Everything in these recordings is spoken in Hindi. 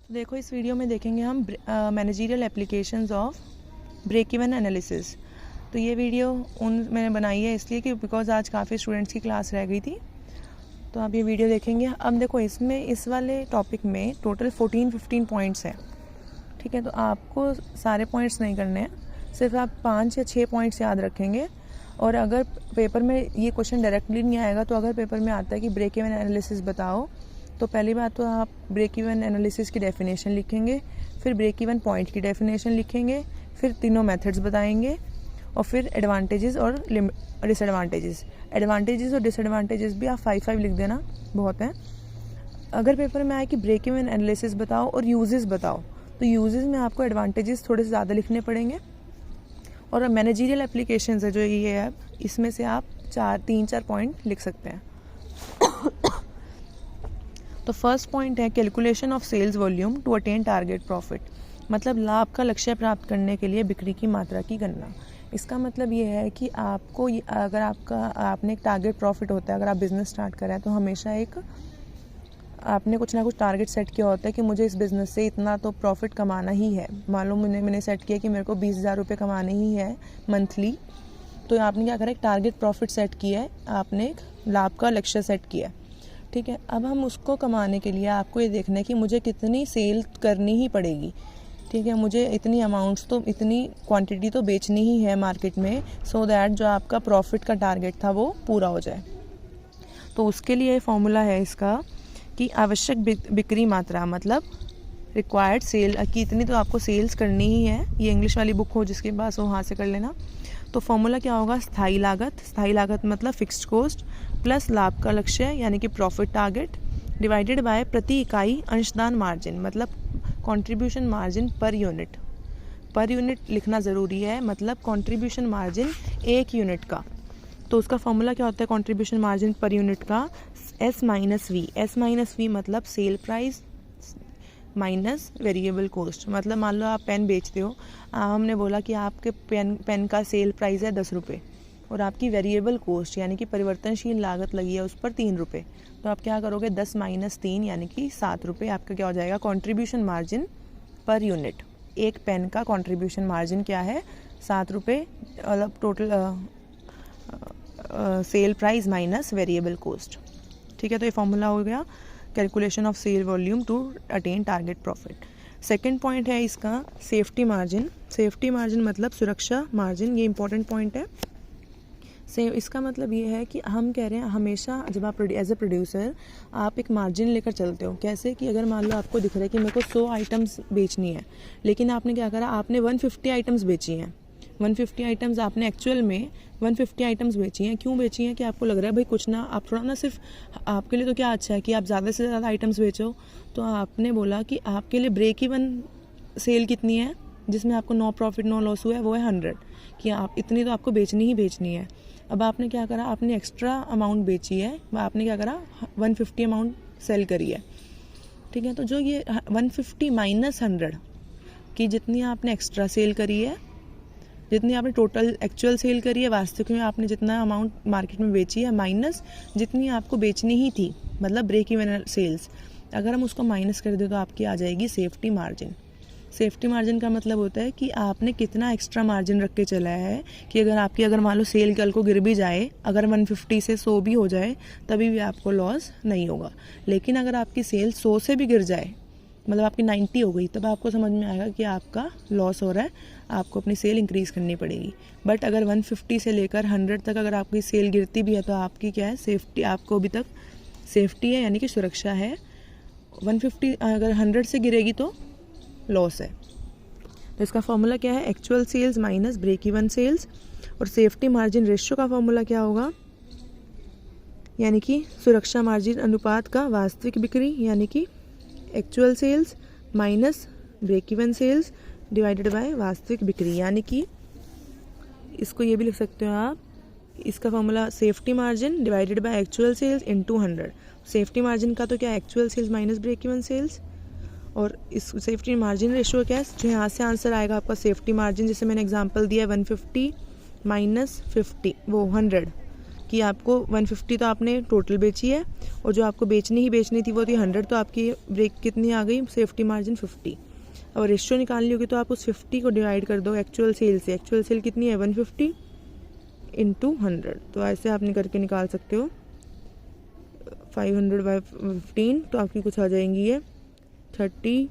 देखो, इस वीडियो में देखेंगे हम managerial applications of break even analysis. तो ये वीडियो मैंने बनाई है इसलिए कि बिकॉज आज काफ़ी स्टूडेंट्स की क्लास रह गई थी, तो आप ये वीडियो देखेंगे। अब देखो, इसमें इस वाले टॉपिक में टोटल 14-15 पॉइंट्स हैं, ठीक है। तो आपको सारे पॉइंट्स नहीं करने हैं, सिर्फ आप 5 या 6 पॉइंट्स याद रखेंगे। और अगर पेपर में ये क्वेश्चन डायरेक्टली नहीं आएगा, तो अगर पेपर में आता है कि ब्रेक इवन एनालिसिस बताओ, तो पहली बात तो आप ब्रेक इवन एनालिसिस की डेफिनेशन लिखेंगे, फिर ब्रेक इवन पॉइंट की डेफिनेशन लिखेंगे, फिर तीनों मेथड्स बताएंगे, और फिर एडवांटेजेस और डिसएडवांटेजेस। एडवांटेजेस और डिसएडवांटेजेस भी आप 5-5 लिख देना, बहुत है। अगर पेपर में आए कि ब्रेक इवन एनालिसिस बताओ और यूजेस बताओ, तो यूजेस में आपको एडवांटेजेस थोड़े से ज़्यादा लिखने पड़ेंगे। और मैनेजरियल एप्लीकेशंस है जो ये है, इसमें से आप 3-4 पॉइंट लिख सकते हैं। तो फर्स्ट पॉइंट है calculation of sales volume to attain target profit, मतलब लाभ का लक्ष्य प्राप्त करने के लिए बिक्री की मात्रा की गणना। इसका मतलब ये है कि आपको अगर आपने एक टारगेट प्रॉफिट होता है, अगर आप बिज़नेस स्टार्ट कर रहे हैं तो हमेशा आपने कुछ ना कुछ टारगेट सेट किया होता है कि मुझे इस बिज़नेस से इतना तो प्रॉफिट कमाना ही है। मान लो मैंने सेट किया कि मेरे को 20,000 रुपये कमाने ही है मंथली, तो आपने क्या करा, एक टारगेट प्रॉफिट सेट किया है, आपने एक लाभ का लक्ष्य सेट किया है, ठीक है। अब हम उसको कमाने के लिए आपको ये देखना है कि मुझे कितनी सेल करनी ही पड़ेगी, ठीक है। मुझे इतनी अमाउंट्स तो, इतनी क्वांटिटी तो बेचनी ही है मार्केट में, सो दैट जो आपका प्रॉफिट का टारगेट था वो पूरा हो जाए। तो उसके लिए फॉर्मूला है इसका कि आवश्यक बिक्री मात्रा, मतलब रिक्वायर्ड सेल, कि इतनी तो आपको सेल्स करनी ही है। ये इंग्लिश वाली बुक हो जिसके पास वो वहाँ से कर लेना। तो फॉर्मूला क्या होगा, स्थायी लागत मतलब फिक्स्ड कॉस्ट प्लस लाभ का लक्ष्य यानी कि प्रॉफिट टारगेट, डिवाइडेड बाय प्रति इकाई अंशदान मार्जिन, मतलब कंट्रीब्यूशन मार्जिन पर यूनिट लिखना ज़रूरी है, मतलब कंट्रीब्यूशन मार्जिन एक यूनिट का। तो उसका फॉर्मूला क्या होता है कंट्रीब्यूशन मार्जिन पर यूनिट का, S माइनस वी मतलब cell price minus variable cost. मतलब मान लो आप पेन बेचते हो, हमने बोला कि आपके पेन का सेल प्राइस है 10 रुपये और आपकी वेरिएबल कॉस्ट यानी कि परिवर्तनशील लागत लगी है उस पर 3 रुपये। तो आप क्या करोगे, 10 माइनस 3 यानी कि 7 रुपये आपका क्या हो जाएगा, कंट्रीब्यूशन मार्जिन पर यूनिट। एक पेन का कंट्रीब्यूशन मार्जिन क्या है, 7 रुपये, मतलब total sale price minus variable cost, ठीक है। तो ये फॉर्मूला हो गया calculation of sale volume to attain target profit. Second point है इसका सेफ्टी मार्जिन मतलब सुरक्षा मार्जिन, ये इंपॉर्टेंट पॉइंट है। इसका मतलब ये है कि हम कह रहे हैं हमेशा जब आप एज ए प्रोड्यूसर आप एक मार्जिन लेकर चलते हो। कैसे कि अगर मान लो आपको दिख रहा है कि मेरे को 100 आइटम्स बेचनी है, लेकिन आपने क्या करा, आपने 150 आइटम्स बेची हैं। 150 आइटम्स आपने एक्चुअल में 150 आइटम्स बेची हैं। क्यों बेची हैं कि आपको लग रहा है भाई कुछ ना, आप थोड़ा ना, सिर्फ आपके लिए तो क्या अच्छा है कि आप ज़्यादा से ज़्यादा आइटम्स बेचो। तो आपने बोला कि आपके लिए ब्रेक इवन सेल कितनी है जिसमें आपको नो प्रॉफिट नो लॉस हुआ है, वो है 100, कि आप इतनी तो आपको बेचनी ही बेचनी है। अब आपने क्या करा, आपने एक्स्ट्रा अमाउंट बेची है, आपने क्या करा 150 अमाउंट सेल करी है, ठीक है। तो जो ये 150 माइनस 100 कि जितनी आपने एक्स्ट्रा सेल करी है, जितनी आपने टोटल एक्चुअल सेल करी है, वास्तविक में आपने जितना अमाउंट मार्केट में बेची है, माइनस जितनी आपको बेचनी ही थी, मतलब ब्रेक इवन सेल्स, अगर हम उसको माइनस कर दें तो आपकी आ जाएगी सेफ्टी मार्जिन। सेफ्टी मार्जिन का मतलब होता है कि आपने कितना एक्स्ट्रा मार्जिन रख के चला है कि अगर मान लो सेल कल को गिर भी जाए, अगर 150 से 100 भी हो जाए तभी भी आपको लॉस नहीं होगा। लेकिन अगर आपकी सेल 100 से भी गिर जाए, मतलब आपकी 90 हो गई, तब आपको समझ में आएगा कि आपका लॉस हो रहा है, आपको अपनी सेल इंक्रीज़ करनी पड़ेगी। बट अगर 150 से लेकर 100 तक अगर आपकी सेल गिरती भी है तो आपकी क्या है, सेफ्टी, आपको अभी तक सेफ्टी है यानी कि सुरक्षा है। 150 अगर 100 से गिरेगी तो लॉस है। तो इसका फॉर्मूला क्या है, actual sales minus break even sales. और सेफ्टी मार्जिन रेशियो का फॉर्मूला क्या होगा, यानी कि सुरक्षा मार्जिन अनुपात का वास्तविक बिक्री यानी कि actual sales minus break even sales divided by वास्तविक बिक्री, यानी कि इसको ये भी लिख सकते हो आप, इसका formula safety margin divided by actual sales into 100। Safety margin का तो क्या है, actual sales minus break even sales, और इस सेफ्टी मार्जिन रेशियो क्या है, जो यहाँ से आंसर आएगा आपका सेफ्टी मार्जिन, जैसे मैंने एग्जांपल दिया 150 माइनस 50 वो 100, कि आपको 150 तो आपने टोटल बेची है, और जो आपको बेचनी थी वो थी 100, तो आपकी ब्रेक कितनी आ गई, सेफ्टी मार्जिन 50। और रेशियो निकालनी होगी तो आप उस 50 को डिवाइड कर दो एक्चुअल सेल से। एक्चुअल सेल कितनी है, 150 इंटू 100, तो ऐसे आपने करके निकाल सकते हो। 500/15 तो आपकी कुछ आ जाएंगी ये 33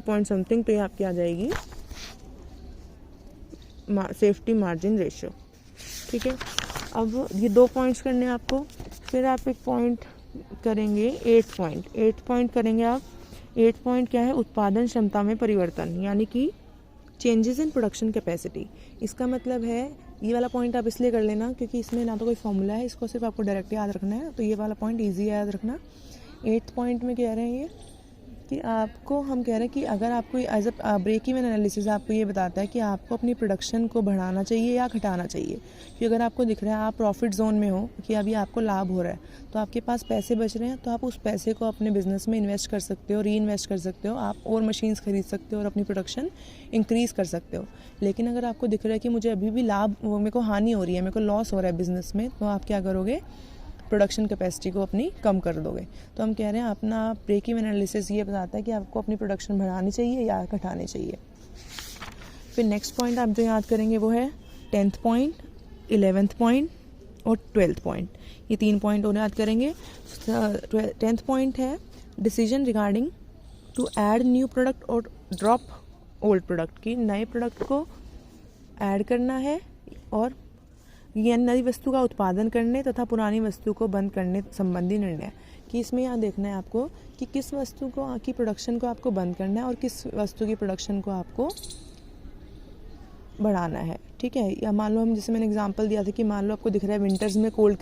पॉइंट समथिंग, तो ये आपकी आ जाएगी सेफ्टी मार्जिन रेशियो। ठीक है, अब ये 2 पॉइंट्स करने हैं आपको। फिर आप एक पॉइंट करेंगे 8 पॉइंट करेंगे आप। 8 पॉइंट क्या है, उत्पादन क्षमता में परिवर्तन, यानी कि चेंजेस इन प्रोडक्शन कैपेसिटी। इसका मतलब है, ये वाला पॉइंट आप इसलिए कर लेना क्योंकि इसमें ना तो कोई फॉर्मूला है, इसको सिर्फ आपको डायरेक्ट याद रखना है, तो ये वाला पॉइंट ईजी है याद रखना। 8 पॉइंट में कह रहे हैं ये कि आपको, हम कह रहे हैं कि अगर आपको as a break even analysis आपको ये बताता है कि आपको अपनी प्रोडक्शन को बढ़ाना चाहिए या घटाना चाहिए। कि अगर आपको दिख रहा है आप प्रॉफिट जोन में हो, कि अभी आपको लाभ हो रहा है, तो आपके पास पैसे बच रहे हैं, तो आप उस पैसे को अपने बिजनेस में इन्वेस्ट कर सकते हो, री इन्वेस्ट कर सकते हो, आप और मशीन्स खरीद सकते हो और अपनी प्रोडक्शन इंक्रीज़ कर सकते हो। लेकिन अगर आपको दिख रहा है कि मुझे अभी भी लाभ, मेरे को हानि हो रही है, मेरे को लॉस हो रहा है बिजनेस में, तो आप क्या करोगे, प्रोडक्शन कैपेसिटी को अपनी कम कर दोगे। तो हम कह रहे हैं अपना ब्रेक इवन एनालिसिस ये बताता है कि आपको अपनी प्रोडक्शन बढ़ानी चाहिए या घटानी चाहिए। फिर नेक्स्ट पॉइंट आप जो याद करेंगे वो है 10th पॉइंट, 11th पॉइंट और 12th पॉइंट। ये 3 पॉइंट और याद करेंगे। 10th पॉइंट है decision regarding to add new product और ड्रॉप ओल्ड प्रोडक्ट, की नए प्रोडक्ट को ऐड करना है और ये नई वस्तु का उत्पादन करने तथा पुरानी वस्तु को बंद करने संबंधी निर्णय। कि इसमें यहाँ देखना है आपको कि किस वस्तु को की प्रोडक्शन को आपको बंद करना है और किस वस्तु की प्रोडक्शन को आपको बढ़ाना है। ठीक है, या मान लो हम, जैसे मैंने एग्जांपल दिया था कि मान लो आपको दिख रहा है विंटर्स में कोल्ड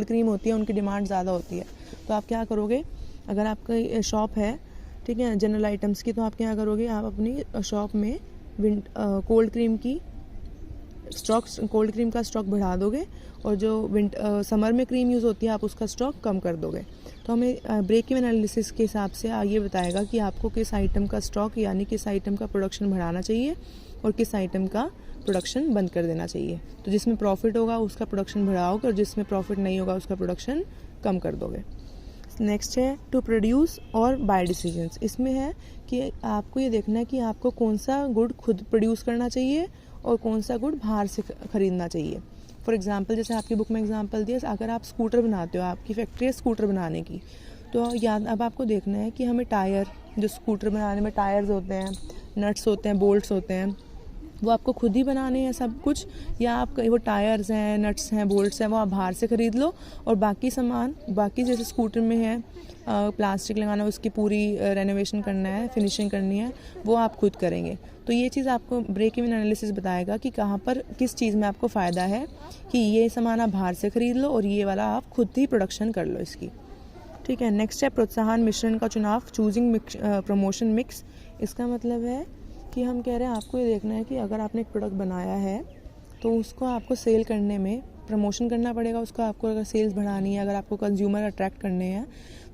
क्रीम होती है, उनकी डिमांड ज़्यादा होती है, तो आप क्या करोगे, अगर आपका शॉप है, ठीक है, जनरल आइटम्स की, तो आप क्या करोगे, आप अपनी शॉप में कोल्ड क्रीम का स्टॉक बढ़ा दोगे, और जो समर में क्रीम यूज़ होती है आप उसका स्टॉक कम कर दोगे। तो हमें ब्रेक इवन एनालिसिस के हिसाब से ये बताएगा कि आपको किस आइटम का स्टॉक, यानी किस आइटम का प्रोडक्शन बढ़ाना चाहिए और किस आइटम का प्रोडक्शन बंद कर देना चाहिए। तो जिसमें प्रॉफिट होगा उसका प्रोडक्शन बढ़ाओगे और जिसमें प्रॉफिट नहीं होगा उसका प्रोडक्शन कम कर दोगे। नेक्स्ट है टू प्रोड्यूस और बाय डिसीजंस। इसमें है कि आपको ये देखना है कि आपको कौन सा गुड खुद प्रोड्यूस करना चाहिए और कौन सा गुड बाहर से ख़रीदना चाहिए। फॉर एग्जांपल, जैसे आपकी बुक में एग्जांपल दिया, अगर आप स्कूटर बनाते हो, आपकी फैक्ट्री है स्कूटर बनाने की, तो अब आपको देखना है कि हमें टायर, जो स्कूटर बनाने में टायर्स होते हैं, नट्स होते हैं, बोल्ट्स होते हैं, वो आपको खुद ही बनाने हैं सब कुछ, या आप वो टायर्स हैं, नट्स हैं, बोल्ट्स हैं, वो आप बाहर से ख़रीद लो, और बाकी सामान, बाकी जैसे स्कूटर में है प्लास्टिक लगाना, उसकी पूरी रेनोवेशन करना है, फिनिशिंग करनी है, वो आप खुद करेंगे। तो ये चीज़ आपको ब्रेक इवन एनालिसिस बताएगा कि कहाँ पर किस चीज़ में आपको फ़ायदा है कि ये सामान आप बाहर से ख़रीद लो और ये वाला आप खुद ही प्रोडक्शन कर लो इसकी। ठीक है, नेक्स्ट है प्रोत्साहन मिश्रण का चुनाव, चूजिंग प्रमोशन मिक्स। इसका मतलब है कि हम कह रहे हैं आपको ये देखना है कि अगर आपने एक प्रोडक्ट बनाया है तो उसको आपको सेल करने में प्रमोशन करना पड़ेगा, उसको आपको अगर सेल्स बढ़ानी है, अगर आपको कंज्यूमर अट्रैक्ट करने हैं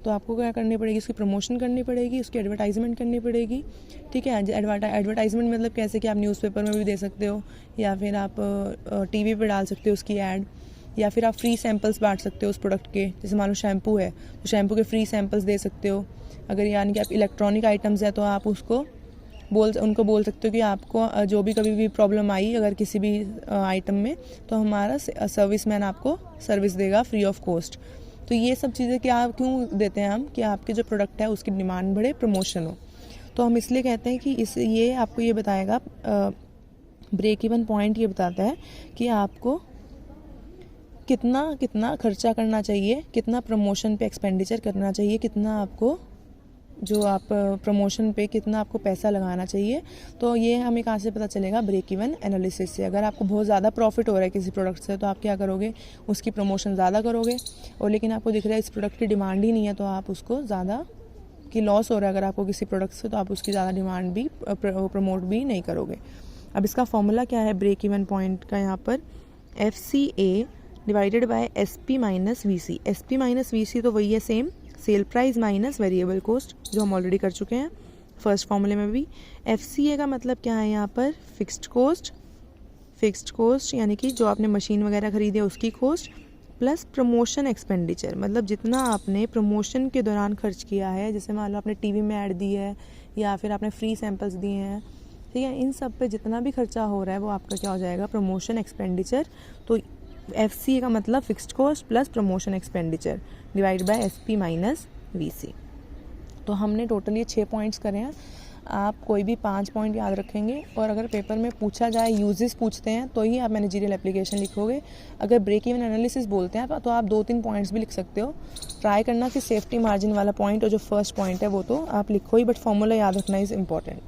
तो आपको क्या करनी पड़ेगी, उसकी प्रमोशन करनी पड़ेगी, उसकी एडवर्टाइजमेंट करनी पड़ेगी। ठीक है, एडवर्टाइजमेंट मतलब कैसे कि आप न्यूज़पेपर में भी दे सकते हो, या फिर आप टीवी पे डाल सकते हो उसकी ऐड, या फिर आप फ्री सैंपल्स बांट सकते हो उस प्रोडक्ट के। जैसे मान लो शैम्पू है तो शैम्पू के फ्री सैंपल्स दे सकते हो। अगर यानी कि आप इलेक्ट्रॉनिक आइटम्स है तो आप उनको बोल सकते हो कि आपको जो भी कभी भी प्रॉब्लम आई अगर किसी भी आइटम में, तो हमारा सर्विसमैन आपको सर्विस देगा फ्री ऑफ कॉस्ट। तो ये सब चीज़ें क्या क्यों देते हैं हम, कि आपके जो प्रोडक्ट है उसकी डिमांड बढ़े, प्रमोशन हो। तो हम इसलिए कहते हैं कि ये आपको ये बताएगा, ब्रेक इवन पॉइंट ये बताता है कि आपको कितना खर्चा करना चाहिए, कितना प्रमोशन पे एक्सपेंडिचर करना चाहिए, कितना आपको जो आप प्रमोशन पे कितना आपको पैसा लगाना चाहिए। तो ये हमें कहाँ से पता चलेगा, ब्रेक इवन एनालिसिस से। अगर आपको बहुत ज़्यादा प्रॉफिट हो रहा है किसी प्रोडक्ट से तो आप क्या करोगे, उसकी प्रमोशन ज़्यादा करोगे, और लेकिन आपको दिख रहा है इस प्रोडक्ट की डिमांड ही नहीं है तो आप उसको ज़्यादा की लॉस हो रहा है अगर आपको किसी प्रोडक्ट से, तो आप उसकी ज़्यादा डिमांड भी प्रमोट भी नहीं करोगे। अब इसका फॉर्मूला क्या है ब्रेक इवन पॉइंट का, यहाँ पर FCA divided by SP minus VC। SP minus VC तो वही है same, cell price minus variable cost, जो हम ऑलरेडी कर चुके हैं फर्स्ट फॉर्मूले में भी। FCA का मतलब क्या है यहाँ पर, फिक्स्ड कॉस्ट, फिक्स्ड कॉस्ट यानी कि जो आपने मशीन वगैरह खरीदी है उसकी कॉस्ट, प्लस प्रमोशन एक्सपेंडिचर मतलब जितना आपने प्रमोशन के दौरान खर्च किया है, जैसे मान लो आपने टीवी में ऐड दी है या फिर आपने फ्री सैंपल्स दिए हैं, ठीक है, इन सब पे जितना भी खर्चा हो रहा है वो आपका क्या हो जाएगा, प्रमोशन एक्सपेंडिचर। तो FC का मतलब fixed cost plus promotion expenditure divide by SP minus VC। तो हमने टोटल ये 6 पॉइंट्स करे हैं। आप कोई भी 5 पॉइंट याद रखेंगे और अगर पेपर में पूछा जाए, यूजेस पूछते हैं तो ही आप मैनेजरियल एप्लीकेशन लिखोगे। अगर ब्रेक इवन एनालिसिस बोलते हैं तो आप 2-3 पॉइंट्स भी लिख सकते हो। ट्राई करना कि सेफ्टी मार्जिन वाला पॉइंट और जो फर्स्ट पॉइंट है वो तो आप लिखो ही, बट फॉर्मूला याद रखना इज़ इम्पॉर्टेंट।